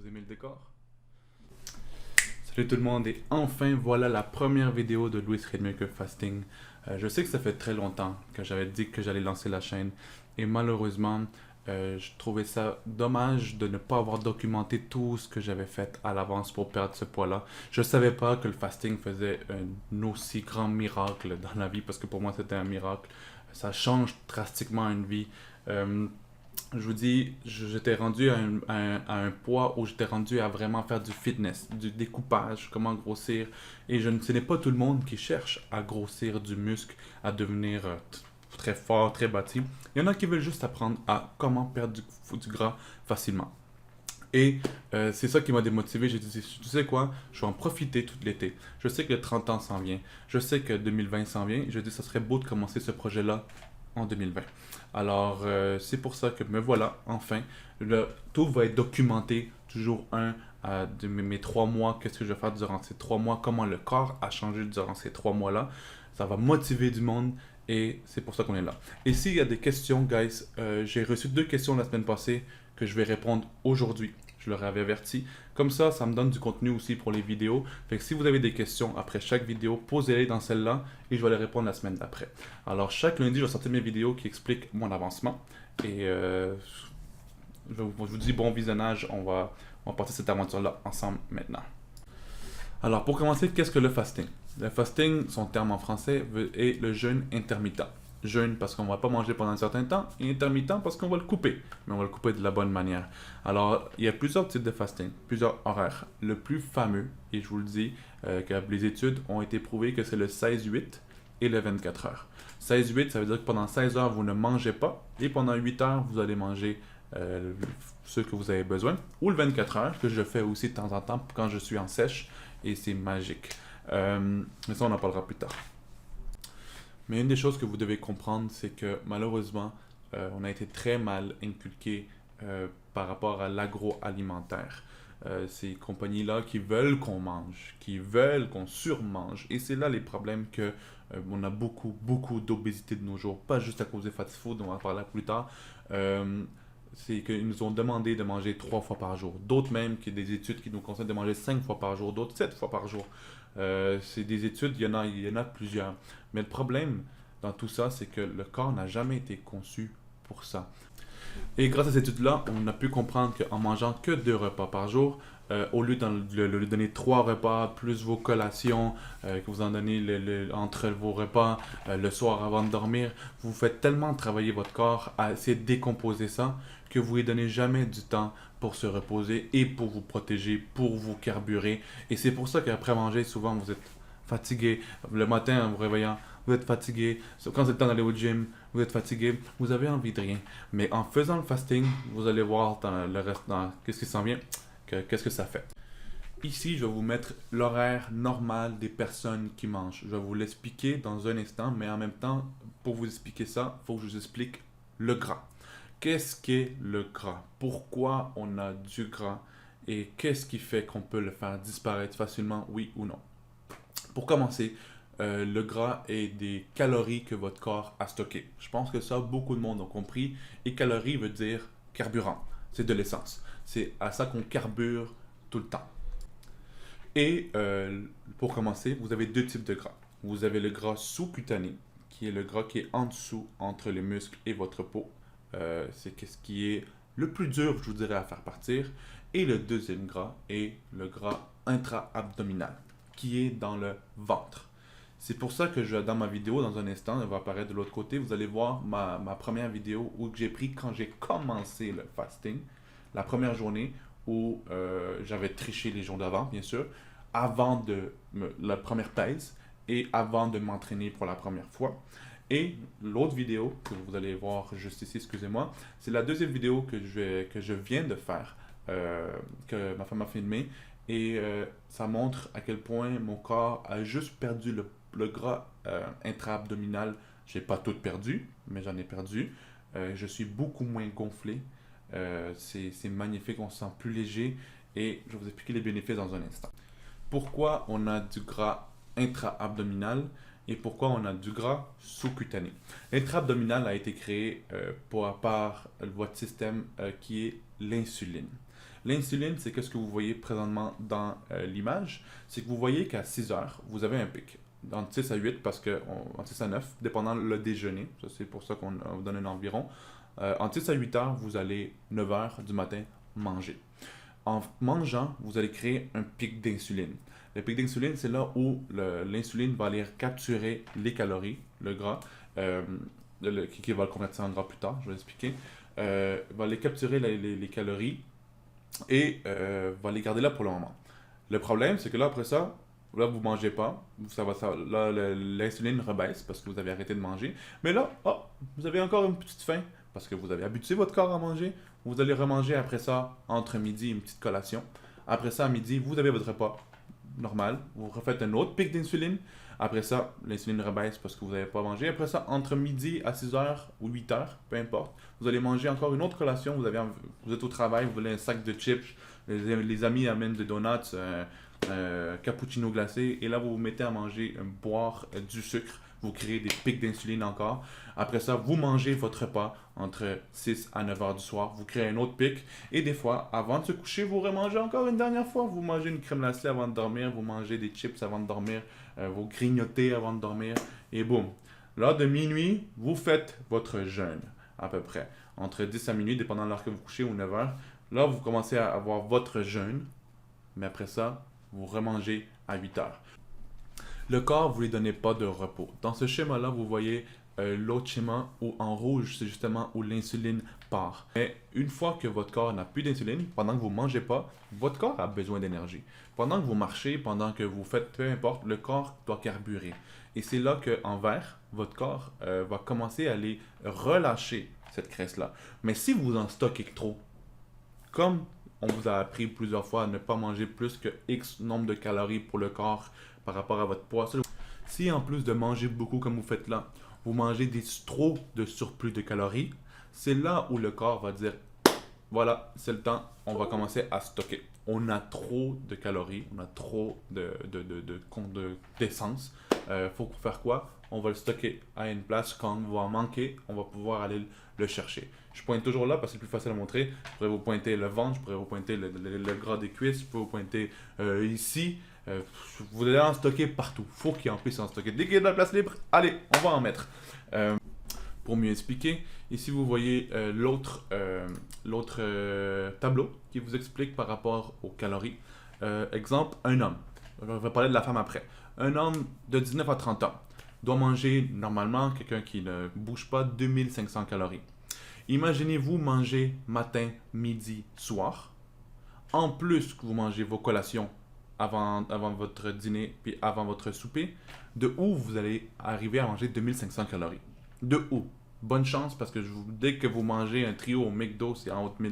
Vous aimez le décor? Salut tout le monde et enfin voilà la première vidéo de Louis Rainmaker Fasting. Je sais que ça fait très longtemps que j'avais dit que j'allais lancer la chaîne et malheureusement je trouvais ça dommage de ne pas avoir documenté tout ce que j'avais fait à l'avance pour perdre ce poids-là. Je savais pas que le fasting faisait un aussi grand miracle dans la vie parce que pour moi c'était un miracle. Ça change drastiquement une vie. Euh, je vous dis, j'étais rendu à un poids où j'étais rendu à vraiment faire du fitness, du découpage, comment grossir. Et ce n'est pas tout le monde qui cherche à grossir du muscle, à devenir très fort, très bâti. Il y en a qui veulent juste apprendre à comment perdre du gras facilement. Et c'est ça qui m'a démotivé. J'ai dit, tu sais quoi, je vais en profiter tout l'été. Je sais que le 30 ans s'en vient. Je sais que 2020 s'en vient. Je dis, ça serait beau de commencer ce projet-là en 2020. Alors, c'est pour ça que me voilà, enfin. Tout va être documenté, toujours de mes 3 mois, qu'est-ce que je vais faire durant ces 3 mois, comment le corps a changé durant ces 3 mois-là. Ça va motiver du monde et c'est pour ça qu'on est là. Et s'il y a des questions, guys, j'ai reçu 2 questions la semaine passée que je vais répondre aujourd'hui. Je leur avais averti. Comme ça me donne du contenu aussi pour les vidéos. Fait que si vous avez des questions après chaque vidéo, posez-les dans celle-là et je vais les répondre la semaine d'après. Alors, chaque lundi, je vais sortir mes vidéos qui expliquent mon avancement. Et je vous dis bon visionnage. On va partir cette aventure-là ensemble maintenant. Alors, pour commencer, qu'est-ce que le fasting? Le fasting, son terme en français, est le jeûne intermittent. Jeûne parce qu'on ne va pas manger pendant un certain temps et intermittent parce qu'on va le couper, mais on va le couper de la bonne manière. Alors, il y a plusieurs types de fasting, plusieurs horaires. Le plus fameux, et je vous le dis, que les études ont été prouvées que c'est le 16-8 et le 24 heures. 16-8, ça veut dire que pendant 16 heures, vous ne mangez pas et pendant 8 heures, vous allez manger ce que vous avez besoin. Ou le 24 heures, que je fais aussi de temps en temps quand je suis en sèche et c'est magique. Mais ça, on en parlera plus tard. Mais une des choses que vous devez comprendre, c'est que malheureusement, on a été très mal inculqué par rapport à l'agroalimentaire. Ces compagnies-là qui veulent qu'on mange, qui veulent qu'on surmange. Et c'est là les problèmes que on a beaucoup, beaucoup d'obésité de nos jours. Pas juste à cause des fast-food, on va en parler plus tard. C'est qu'ils nous ont demandé de manger 3 fois par jour. D'autres même, qui des études qui nous conseillent de manger 5 fois par jour, d'autres 7 fois par jour. C'est des études, il y en a plusieurs. Mais le problème dans tout ça, c'est que le corps n'a jamais été conçu pour ça. Et grâce à cette étude-là, on a pu comprendre qu'en mangeant que 2 repas par jour, au lieu de lui donner 3 repas, plus vos collations, que vous en donnez entre vos repas le soir avant de dormir, vous faites tellement travailler votre corps à essayer de décomposer ça que vous ne lui donnez jamais du temps pour se reposer et pour vous protéger, pour vous carburer. Et c'est pour ça qu'après manger, souvent vous êtes fatigué. Le matin, en vous réveillant, vous êtes fatigué. Quand c'est le temps d'aller au gym, vous êtes fatigué. Vous avez envie de rien. Mais en faisant le fasting, vous allez voir dans le reste, qu'est-ce qui s'en vient, qu'est-ce que ça fait. Ici, je vais vous mettre l'horaire normal des personnes qui mangent. Je vais vous l'expliquer dans un instant, mais en même temps, pour vous expliquer ça, il faut que je vous explique le gras. Qu'est-ce qu'est le gras? Pourquoi on a du gras? Et qu'est-ce qui fait qu'on peut le faire disparaître facilement, oui ou non? Pour commencer, le gras est des calories que votre corps a stockées. Je pense que ça, beaucoup de monde ont compris. Et calories veut dire carburant. C'est de l'essence. C'est à ça qu'on carbure tout le temps. Et pour commencer, vous avez 2 types de gras. Vous avez le gras sous-cutané, qui est le gras qui est en dessous, entre les muscles et votre peau. C'est ce qui est le plus dur, je vous dirais, à faire partir. Et le deuxième gras est le gras intra-abdominal, qui est dans le ventre. C'est pour ça que dans ma vidéo, dans un instant, elle va apparaître de l'autre côté, vous allez voir ma première vidéo où j'ai pris quand j'ai commencé le fasting, la première journée où j'avais triché les jours d'avant, bien sûr, avant la première thèse et avant de m'entraîner pour la première fois. Et l'autre vidéo que vous allez voir juste ici, excusez-moi, c'est la deuxième vidéo que je viens de faire, que ma femme a filmé. Et ça montre à quel point mon corps a juste perdu le gras intra-abdominal. Je n'ai pas tout perdu, mais j'en ai perdu. Je suis beaucoup moins gonflé. C'est magnifique, on se sent plus léger. Et je vais vous expliquer les bénéfices dans un instant. Pourquoi on a du gras intra-abdominal et pourquoi on a du gras sous-cutané? L'intra-abdominal a été créé par votre système qui est l'insuline. L'insuline, c'est ce que vous voyez présentement dans l'image. C'est que vous voyez qu'à 6 heures, vous avez un pic. Entre 6 à 8, entre 6 à 9, dépendant le déjeuner. Ça, c'est pour ça qu'on vous donne un environ. Entre 6 à 8 heures, vous allez 9 heures du matin manger. En mangeant, vous allez créer un pic d'insuline. Le pic d'insuline, c'est là où l'insuline va aller capturer les calories, le gras, qui va le convertir en gras plus tard, je vais l'expliquer, va aller capturer les calories et va les garder là pour le moment. Le problème, c'est que là, après ça, là, vous ne mangez pas, là, l'insuline rebaisse parce que vous avez arrêté de manger, mais là, vous avez encore une petite faim parce que vous avez habitué votre corps à manger. Vous allez remanger après ça, entre midi, une petite collation. Après ça, à midi, vous avez votre repas normal. Vous refaites un autre pic d'insuline. Après ça, l'insuline rebaisse parce que vous n'avez pas mangé. Après ça, entre midi à 6 heures ou 8 heures, peu importe, vous allez manger encore une autre collation. Vous êtes au travail, vous voulez un sac de chips. Les amis amènent des donuts, cappuccino glacé. Et là, vous vous mettez à manger, boire du sucre. Vous créez des pics d'insuline encore. Après ça, vous mangez votre repas entre 6 à 9 heures du soir. Vous créez un autre pic. Et des fois, avant de se coucher, vous remangez encore une dernière fois. Vous mangez une crème glacée avant de dormir. Vous mangez des chips avant de dormir. Vous grignotez avant de dormir. Et boum. Lors de minuit, vous faites votre jeûne, à peu près. Entre 10 à minuit, dépendant de l'heure que vous couchez, ou 9 heures. Là, vous commencez à avoir votre jeûne. Mais après ça, vous remangez à 8 heures. Le corps, vous ne lui donnez pas de repos. Dans ce schéma-là, vous voyez l'autre schéma où en rouge, c'est justement où l'insuline part. Mais une fois que votre corps n'a plus d'insuline, pendant que vous ne mangez pas, votre corps a besoin d'énergie. Pendant que vous marchez, pendant que vous faites peu importe, le corps doit carburer. Et c'est là qu'en vert, votre corps va commencer à aller relâcher cette graisse-là. Mais si vous en stockez trop, comme on vous a appris plusieurs fois à ne pas manger plus que X nombre de calories pour le corps par rapport à votre poids. Si en plus de manger beaucoup comme vous faites là, vous mangez trop de surplus de calories, c'est là où le corps va dire voilà, c'est le temps, on va commencer à stocker. On a trop de calories, on a trop d'essence. Faut faire quoi? On va le stocker à une place. Quand on va en manquer, on va pouvoir aller le chercher. Je pointe toujours là parce que c'est plus facile à montrer. Je pourrais vous pointer le ventre, je pourrais vous pointer le gras des cuisses, je pourrais vous pointer ici. Vous allez en stocker partout. Faut qu'il en puisse en stocker. Dès qu'il y a de la place libre, allez, on va en mettre. Pour mieux expliquer, ici vous voyez l'autre tableau qui vous explique par rapport aux calories. Exemple, un homme. Je vais parler de la femme après. Un homme de 19 à 30 ans doit manger normalement, quelqu'un qui ne bouge pas, 2500 calories. Imaginez-vous manger matin, midi, soir. En plus que vous mangez vos collations avant votre dîner puis avant votre souper, de où vous allez arriver à manger 2500 calories. De où? Bonne chance parce que dès que vous mangez un trio au McDo, c'est en haut de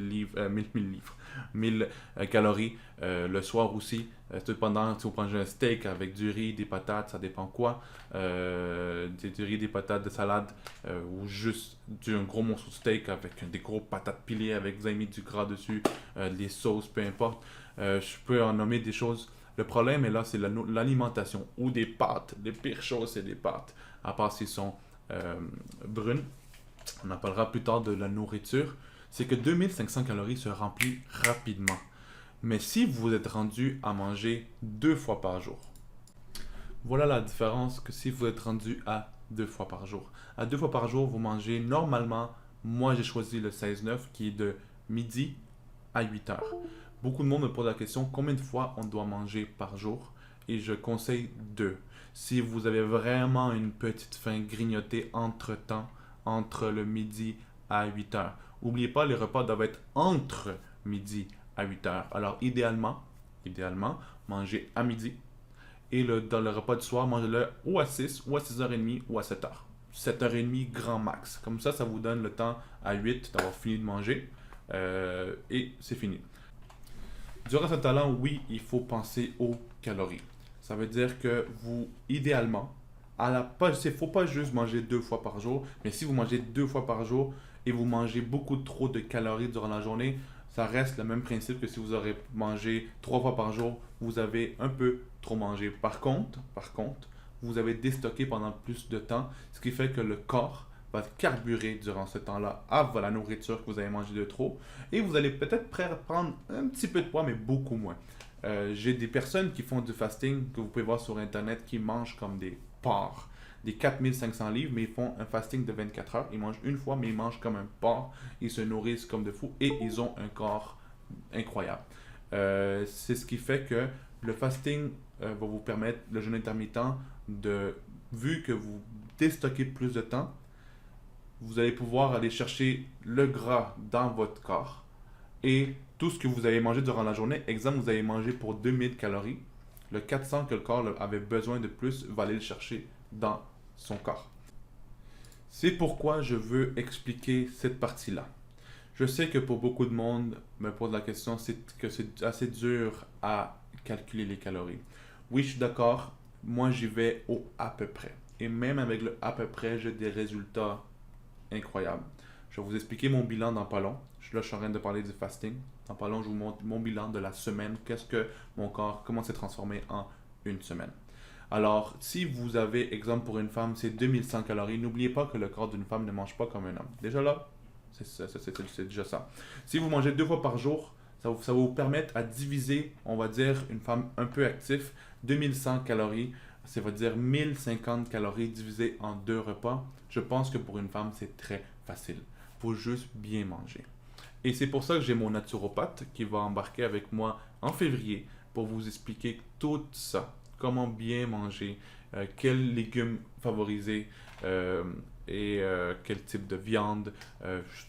1000 calories. Le soir aussi, cependant, si vous mangez un steak avec du riz, des patates, ça dépend quoi. Du riz, des patates, de salade, ou juste un gros morceau de steak avec des gros patates pilées avec vous avez mis du gras dessus, des sauces, peu importe. Je peux en nommer des choses. Le problème est là, c'est l'alimentation ou des pâtes. Les pires choses, c'est des pâtes. À part s'ils sont brunes. On en parlera plus tard de la nourriture. C'est que 2500 calories se remplit rapidement. Mais si vous êtes rendu à manger 2 fois par jour, voilà la différence que si vous êtes rendu à 2 fois par jour. À 2 fois par jour, vous mangez normalement, moi j'ai choisi le 16-9 qui est de midi à 8 heures. Beaucoup de monde me pose la question combien de fois on doit manger par jour et je conseille 2. Si vous avez vraiment une petite faim, grignotez entre-temps, entre le midi à 8 heures. N'oubliez pas, les repas doivent être entre midi à 8 heures. Alors idéalement, mangez à midi et dans le repas du soir, mangez-le ou à 6, ou à 6h30, ou à 7h. 7h30 grand max. Comme ça vous donne le temps à 8 d'avoir fini de manger et c'est fini. Durant ce temps-là, oui, il faut penser aux calories. Ça veut dire que idéalement, il ne faut pas juste manger 2 fois par jour, mais si vous mangez 2 fois par jour et vous mangez beaucoup trop de calories durant la journée, ça reste le même principe que si vous aurez mangé 3 fois par jour, vous avez un peu trop mangé. Par contre, vous avez déstocké pendant plus de temps, ce qui fait que le corps va carburer durant ce temps-là à la nourriture que vous avez mangé de trop. Et vous allez peut-être prendre un petit peu de poids, mais beaucoup moins. J'ai des personnes qui font du fasting, que vous pouvez voir sur Internet, qui mangent comme des porcs, des 4500 livres, mais ils font un fasting de 24 heures. Ils mangent une fois, mais ils mangent comme un porc. Ils se nourrissent comme de fous et ils ont un corps incroyable. C'est ce qui fait que le fasting va vous permettre, le jeûne intermittent, vu que vous déstockez plus de temps, vous allez pouvoir aller chercher le gras dans votre corps et tout ce que vous avez mangé durant la journée. Exemple, vous avez mangé pour 2000 calories. Le 400 que le corps avait besoin de plus va aller le chercher dans son corps. C'est pourquoi je veux expliquer cette partie-là. Je sais que pour beaucoup de monde me pose la question, c'est que c'est assez dur à calculer les calories. Oui, je suis d'accord. Moi, j'y vais au à peu près. Et même avec le à peu près, j'ai des résultats incroyables. Je vais vous expliquer mon bilan dans pas long. Là, je suis en train de parler du fasting. Dans pas long, je vous montre mon bilan de la semaine. Qu'est-ce que mon corps, comment s'est transformé en une semaine. Alors, si vous avez, exemple pour une femme, c'est 2100 calories, n'oubliez pas que le corps d'une femme ne mange pas comme un homme. Déjà là, c'est déjà ça. Si vous mangez 2 fois par jour, ça va vous permettre à diviser, on va dire, une femme un peu active, 2100 calories, ça va dire 1050 calories divisées en 2 repas. Je pense que pour une femme, c'est très facile. Il faut juste bien manger. Et c'est pour ça que j'ai mon naturopathe qui va embarquer avec moi en février pour vous expliquer tout ça. Comment bien manger, quels légumes favoriser quel type de viande.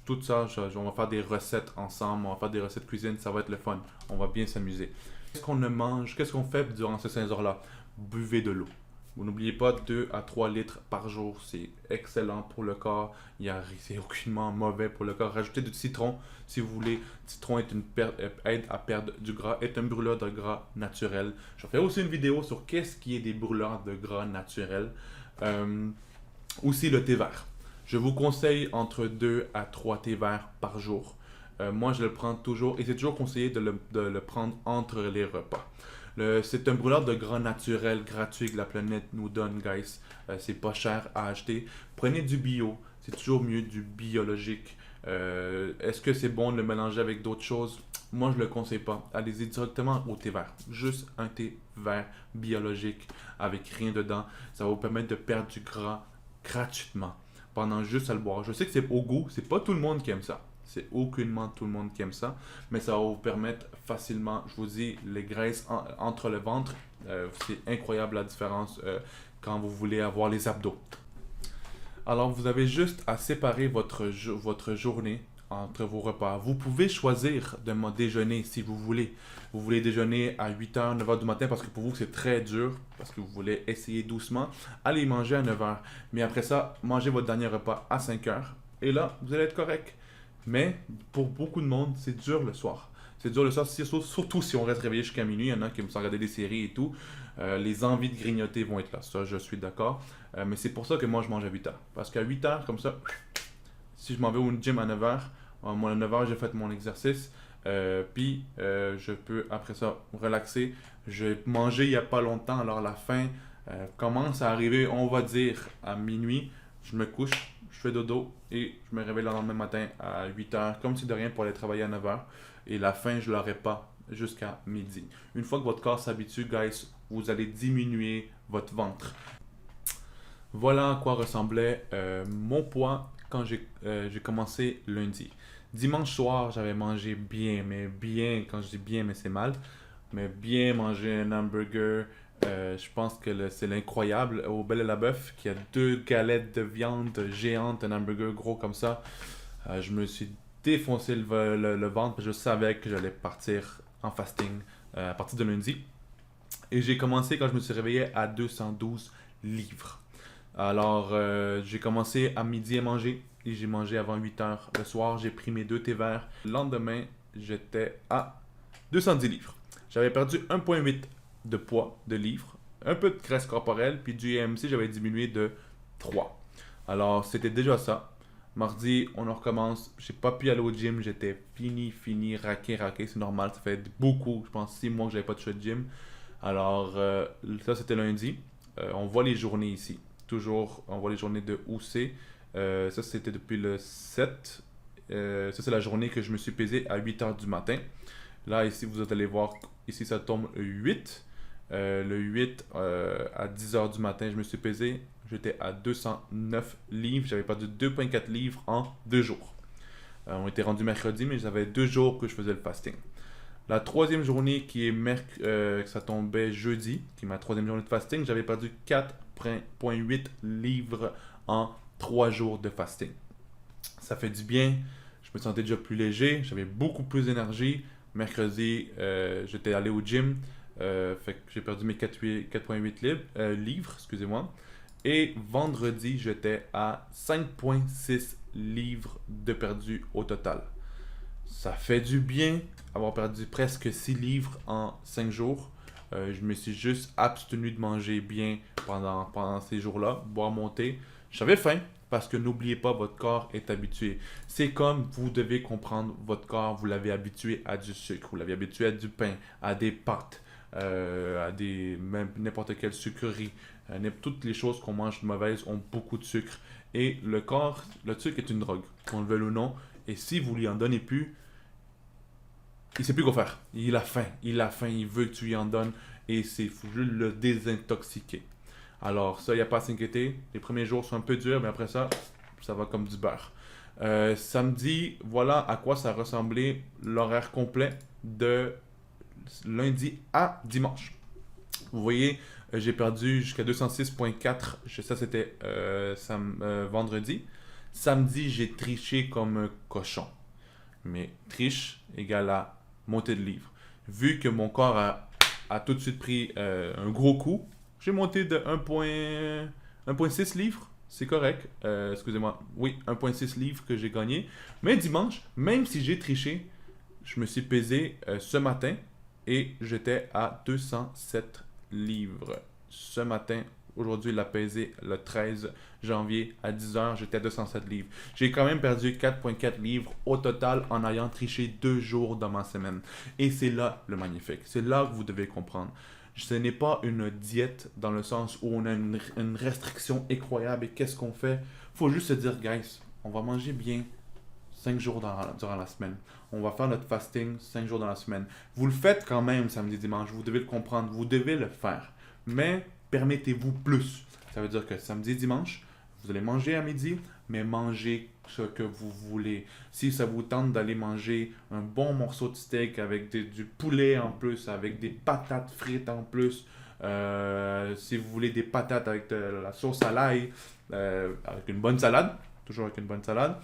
Tout ça, on va faire des recettes ensemble, on va faire des recettes cuisine, ça va être le fun. On va bien s'amuser. Qu'est-ce qu'on mange, qu'est-ce qu'on fait durant ces 5 heures-là? Buvez de l'eau. Vous n'oubliez pas 2 à 3 litres par jour, c'est excellent pour le corps. C'est aucunement mauvais pour le corps. Rajoutez du citron si vous voulez. Le citron aide à perdre du gras, est un brûleur de gras naturel. Je ferai aussi une vidéo sur qu'est-ce qui est des brûleurs de gras naturels. Aussi le thé vert. Je vous conseille entre 2 à 3 thés verts par jour. Moi, je le prends toujours et c'est toujours conseillé de le prendre entre les repas. C'est un brûleur de gras naturel gratuit que la planète nous donne, guys. C'est pas cher à acheter. Prenez du bio, c'est toujours mieux du biologique. Est-ce que c'est bon de le mélanger avec d'autres choses? Moi, je le conseille pas. Allez-y directement au thé vert. Juste un thé vert biologique avec rien dedans. Ça va vous permettre de perdre du gras gratuitement pendant juste à le boire. Je sais que c'est au goût, c'est pas tout le monde qui aime ça. C'est aucunement tout le monde qui aime ça, mais ça va vous permettre facilement, je vous dis, les graisses entre le ventre, c'est incroyable la différence quand vous voulez avoir les abdos. Alors, vous avez juste à séparer votre journée entre vos repas. Vous pouvez choisir de déjeuner si vous voulez. Vous voulez déjeuner à 8h, 9h du matin parce que pour vous c'est très dur, parce que vous voulez essayer doucement. Allez manger à 9h. Mais après ça, mangez votre dernier repas à 5h. Et là, vous allez être correct. Mais pour beaucoup de monde, c'est dur le soir. C'est dur le soir, surtout si on reste réveillé jusqu'à minuit. Il y en a qui aiment regarder des séries et tout. Les envies de grignoter vont être là. Ça, je suis d'accord. Mais c'est pour ça que moi, je mange à 8h. Parce qu'à 8h, comme ça, si je m'en vais au gym à 9h, moi à 9h, j'ai fait mon exercice. Puis, je peux après ça relaxer. J'ai mangé il n'y a pas longtemps. Alors, la faim commence à arriver, on va dire, à minuit. Je me couche, je fais dodo et je me réveille le lendemain matin à 8h, comme si de rien, pour aller travailler à 9h. Et la faim, je ne l'aurai pas jusqu'à midi. Une fois que votre corps s'habitue, guys, vous allez diminuer votre ventre. Voilà à quoi ressemblait mon poids quand j'ai commencé lundi. Dimanche soir, j'avais mangé bien, mais bien, quand je dis bien, mais c'est mal, mais bien manger un hamburger. Je pense que c'est l'incroyable au Belle et la Bœuf qui a 2 galettes de viande géantes, un hamburger gros comme ça. Je me suis défoncé le ventre parce que je savais que j'allais partir en fasting à partir de lundi. Et j'ai commencé quand je me suis réveillé à 212 livres. Alors, j'ai commencé à midi à manger et j'ai mangé avant 8h. Le soir, j'ai pris mes 2 thés verts. Le lendemain, j'étais à 210 livres. J'avais perdu 1,8 de poids de livres, un peu de graisse corporelle, puis du IMC, j'avais diminué de 3. Alors, c'était déjà ça. Mardi, on en recommence. J'ai pas pu aller au gym, j'étais fini, raqué, c'est normal. Ça fait beaucoup, je pense 6 mois que j'avais pas touché de gym. Alors, ça c'était lundi. On voit les journées ici. Toujours, on voit les journées de où c'est. Ça, c'était depuis le 7. Ça, c'est la journée que je me suis pesé à 8 heures du matin. Là, ici, vous allez voir, ici, ça tombe le 8. Le 8 à 10 heures du matin, je me suis pesé. J'étais à 209 livres. J'avais perdu 2,4 livres en 2 jours. On était rendu mercredi, mais j'avais 2 jours que je faisais le fasting. La troisième journée qui est ça tombait jeudi, qui est ma troisième journée de fasting, j'avais perdu 4,8 livres en 3 jours de fasting. Ça fait du bien, je me sentais déjà plus léger, j'avais beaucoup plus d'énergie. Mercredi, j'étais allé au gym, fait que j'ai perdu mes 4,8 livres, excusez-moi. Et vendredi, j'étais à 5,6 livres de perdu au total. Ça fait du bien avoir perdu presque 6 livres en 5 jours. Je me suis juste abstenu de manger bien pendant ces jours-là, boire mon thé. J'avais faim parce que n'oubliez pas, votre corps est habitué. C'est comme vous devez comprendre votre corps, vous l'avez habitué à du sucre, vous l'avez habitué à du pain, à des pâtes, même n'importe quelle sucrerie. Toutes les choses qu'on mange de mauvaises ont beaucoup de sucre. Et le sucre est une drogue, qu'on le veuille ou non. Et si vous lui en donnez plus, il sait plus quoi faire. Il a faim, il veut que tu lui en donnes et c'est faut juste le désintoxiquer. Alors ça, il n'y a pas à s'inquiéter. Les premiers jours sont un peu durs, mais après ça, ça va comme du beurre. Samedi, voilà à quoi ça ressemblait l'horaire complet de lundi à dimanche. Vous voyez, j'ai perdu jusqu'à 206,4. Ça, c'était vendredi. Samedi, j'ai triché comme un cochon. Mais triche égale à montée de livres. Vu que mon corps a tout de suite pris un gros coup, j'ai monté de 1,6 livres. C'est correct. Excusez-moi. Oui, 1,6 livres que j'ai gagné. Mais dimanche, même si j'ai triché, je me suis pesé ce matin et j'étais à 207 livres. Ce matin, aujourd'hui, il a pesé le 13 janvier à 10h, j'étais à 207 livres. J'ai quand même perdu 4,4 livres au total en ayant triché 2 jours dans ma semaine. Et c'est là le magnifique. C'est là que vous devez comprendre. Ce n'est pas une diète dans le sens où on a une restriction incroyable et qu'est-ce qu'on fait? Il faut juste se dire, guys, on va manger bien 5 jours durant la semaine. On va faire notre fasting 5 jours dans la semaine. Vous le faites quand même samedi, dimanche. Vous devez le comprendre. Vous devez le faire. Mais permettez-vous plus. Ça veut dire que samedi, dimanche, vous allez manger à midi, mais mangez ce que vous voulez. Si ça vous tente d'aller manger un bon morceau de steak avec du poulet en plus, avec des patates frites en plus, si vous voulez des patates avec de la sauce à l'ail, avec une bonne salade, toujours avec une bonne salade,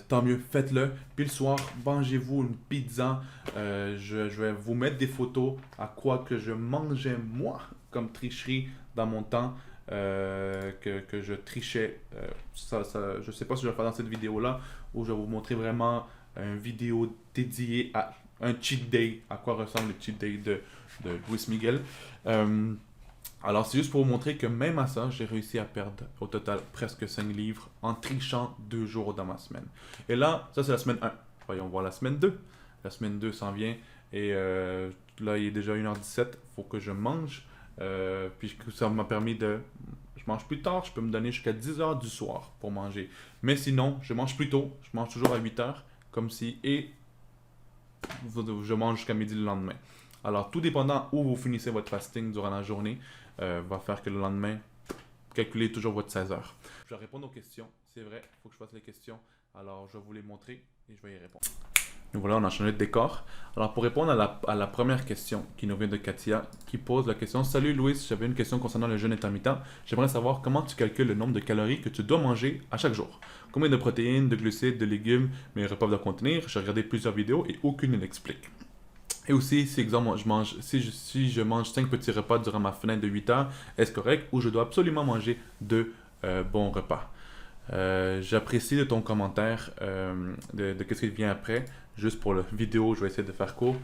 tant mieux, faites-le. Puis le soir, mangez-vous une pizza. Je vais vous mettre des photos à quoi que je mangeais moi comme tricherie dans mon temps que je trichais. Je ne sais pas si je vais le faire dans cette vidéo-là où je vais vous montrer vraiment une vidéo dédiée à un cheat day, à quoi ressemble le cheat day de Luis Miguel. Alors, c'est juste pour vous montrer que même à ça, j'ai réussi à perdre au total presque 5 livres en trichant 2 jours dans ma semaine. Et là, ça c'est la semaine 1. Voyons voir la semaine 2. La semaine 2 s'en vient et là, il est déjà 1h17. Il faut que je mange. Puis ça m'a permis de... Je mange plus tard, je peux me donner jusqu'à 10h du soir pour manger. Mais sinon, je mange plus tôt. Je mange toujours à 8h, comme si... Et je mange jusqu'à midi le lendemain. Alors, tout dépendant où vous finissez votre fasting durant la journée, va faire que le lendemain, calculez toujours votre 16 heures. Je vais répondre aux questions. C'est vrai, il faut que je fasse les questions. Alors, je vais vous les montrer et je vais y répondre. Donc voilà, on a changé de décor. Alors, pour répondre à la première question qui nous vient de Katia, qui pose la question: Salut Louis, j'avais une question concernant le jeûne intermittent. J'aimerais savoir comment tu calcules le nombre de calories que tu dois manger à chaque jour. Combien de protéines, de glucides, de légumes mes repas doivent contenir. J'ai regardé plusieurs vidéos et aucune ne l'explique. Et aussi, si exemple, si je mange 5 petits repas durant ma fenêtre de 8 heures, est-ce correct ou je dois absolument manger 2 bons repas? J'apprécie de ton commentaire, de ce qui vient après. Juste pour la vidéo, je vais essayer de faire court.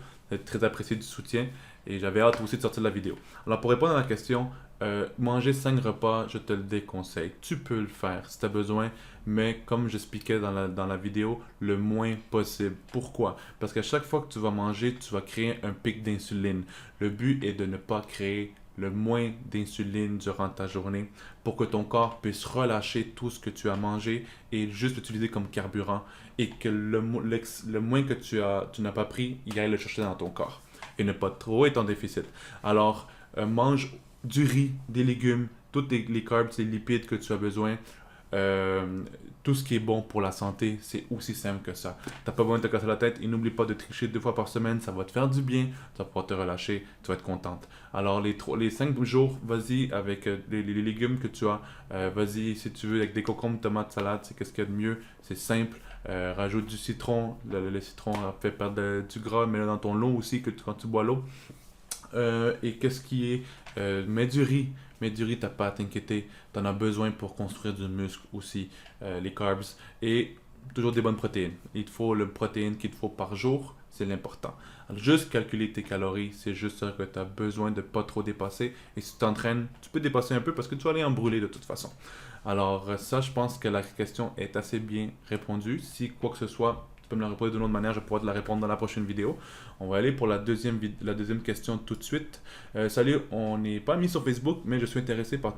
Très apprécié du soutien et j'avais hâte aussi de sortir la vidéo. Alors pour répondre à la question, manger 5 repas, je te le déconseille. Tu peux le faire si tu as besoin, mais comme j'expliquais dans la vidéo, le moins possible. Pourquoi? Parce qu'à chaque fois que tu vas manger, tu vas créer un pic d'insuline. Le but est de ne pas créer le moins d'insuline durant ta journée pour que ton corps puisse relâcher tout ce que tu as mangé et juste l'utiliser comme carburant et que le moins que tu n'as pas pris, il aille le chercher dans ton corps et ne pas trop être en déficit. Alors, mange du riz, des légumes, tous les carbs, les lipides que tu as besoin. Tout ce qui est bon pour la santé, c'est aussi simple que ça. T'as pas besoin de te casser la tête et n'oublie pas de tricher 2 fois par semaine, ça va te faire du bien, tu vas pouvoir te relâcher, tu vas être contente. Alors les 5 jours, vas-y avec les légumes que tu as, vas-y si tu veux avec des concombres, tomates, salade, c'est qu'est-ce qu'il y a de mieux, c'est simple. Rajoute du citron, le citron fait perdre du gras, mets-le dans ton l'eau aussi quand tu bois l'eau. Et qu'est-ce qui est mets du riz, t'as pas à t'inquiéter, t'en as besoin pour construire du muscle aussi, les carbs et toujours des bonnes protéines. Il te faut le protéine qu'il te faut par jour, c'est l'important. Alors, juste calculer tes calories, c'est juste ça que tu as besoin de pas trop dépasser. Et si tu t'entraînes, tu peux dépasser un peu parce que tu vas aller en brûler de toute façon. Alors ça, je pense que la question est assez bien répondue. Si quoi que ce soit, tu peux me la répondre d'une autre manière, je pourrais te la répondre dans la prochaine vidéo. On va aller pour la deuxième question tout de suite. Salut, on n'est pas mis sur Facebook, mais je suis intéressé par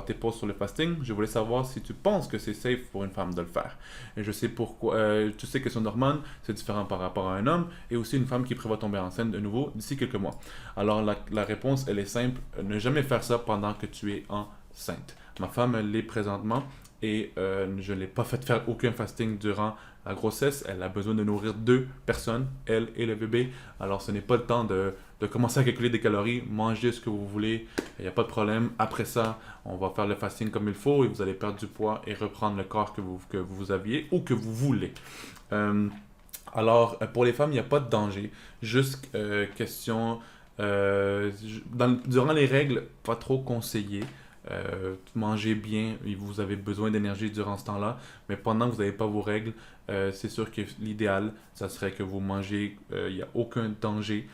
tes posts sur le fasting. Je voulais savoir si tu penses que c'est safe pour une femme de le faire. Et je sais pourquoi. Tu sais que son hormone, c'est différent par rapport à un homme et aussi une femme qui prévoit tomber enceinte de nouveau d'ici quelques mois. Alors la réponse, elle est simple. Ne jamais faire ça pendant que tu es enceinte. Ma femme, elle l'est présentement et je ne l'ai pas fait faire aucun fasting durant la grossesse. Elle a besoin de nourrir 2 personnes, elle et le bébé. Alors ce n'est pas le temps de commencer à calculer des calories. Mangez ce que vous voulez, il n'y a pas de problème. Après ça, on va faire le fasting comme il faut et vous allez perdre du poids et reprendre le corps que vous aviez ou que vous voulez. Alors pour les femmes, il n'y a pas de danger. Juste question, durant les règles, pas trop conseillé. Mangez bien, vous avez besoin d'énergie durant ce temps-là, mais pendant que vous n'avez pas vos règles, c'est sûr que l'idéal, ça serait que vous mangez, il n'y a aucun danger.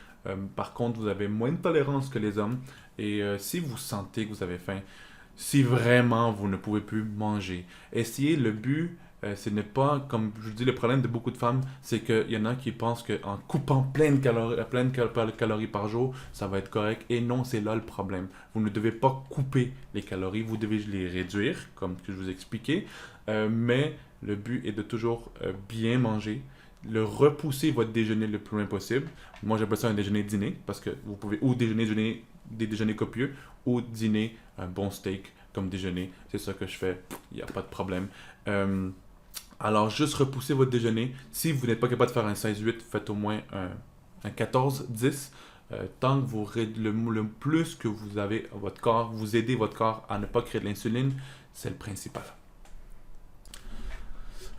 Par contre, vous avez moins de tolérance que les hommes, et si vous sentez que vous avez faim, si vraiment vous ne pouvez plus manger, essayez le but. Ce n'est pas, comme je vous dis, le problème de beaucoup de femmes, c'est qu'il y en a qui pensent qu'en coupant plein de calories par jour, ça va être correct. Et non, c'est là le problème. Vous ne devez pas couper les calories, vous devez les réduire, comme que je vous ai expliqué. Mais le but est de toujours bien manger, repousser votre déjeuner le plus loin possible. Moi, j'appelle ça un déjeuner-dîner, parce que vous pouvez ou déjeuner des déjeuners copieux, ou dîner un bon steak comme déjeuner. C'est ça que je fais, il n'y a pas de problème. Alors, juste repoussez votre déjeuner. Si vous n'êtes pas capable de faire un 16-8, faites au moins un 14-10. Tant que le plus que vous avez à votre corps, vous aidez votre corps à ne pas créer de l'insuline, c'est le principal.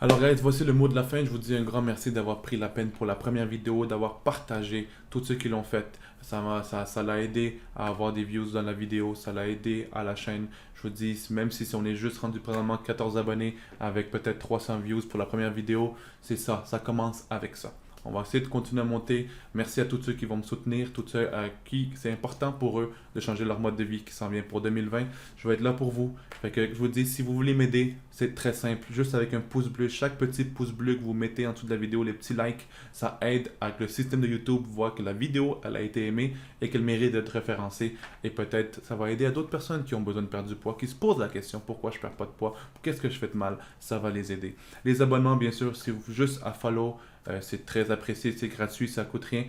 Alors guys, voici le mot de la fin. Je vous dis un grand merci d'avoir pris la peine pour la première vidéo, d'avoir partagé tous ceux qui l'ont fait. Ça l'a aidé à avoir des views dans la vidéo, ça l'a aidé à la chaîne. Je vous dis, même si on est juste rendu présentement 14 abonnés avec peut-être 300 views pour la première vidéo, c'est ça commence avec ça. On va essayer de continuer à monter. Merci à tous ceux qui vont me soutenir, tous ceux à qui c'est important pour eux de changer leur mode de vie qui s'en vient pour 2020. Je vais être là pour vous. Fait que je vous dis, si vous voulez m'aider, c'est très simple. Juste avec un pouce bleu. Chaque petit pouce bleu que vous mettez en dessous de la vidéo, les petits likes, ça aide à que le système de YouTube voit que la vidéo, elle a été aimée et qu'elle mérite d'être référencée. Et peut-être, ça va aider à d'autres personnes qui ont besoin de perdre du poids, qui se posent la question, pourquoi je ne perds pas de poids? Qu'est-ce que je fais de mal? Ça va les aider. Les abonnements, bien sûr, c'est juste à follow. C'est très apprécié, c'est gratuit, ça coûte rien.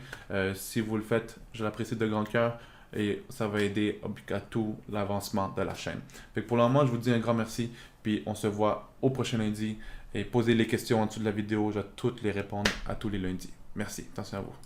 Si vous le faites, je l'apprécie de grand cœur et ça va aider à tout l'avancement de la chaîne. Fait que pour le moment, je vous dis un grand merci, puis on se voit au prochain lundi et posez les questions en dessous de la vidéo, je vais toutes les répondre à tous les lundis. Merci, attention à vous.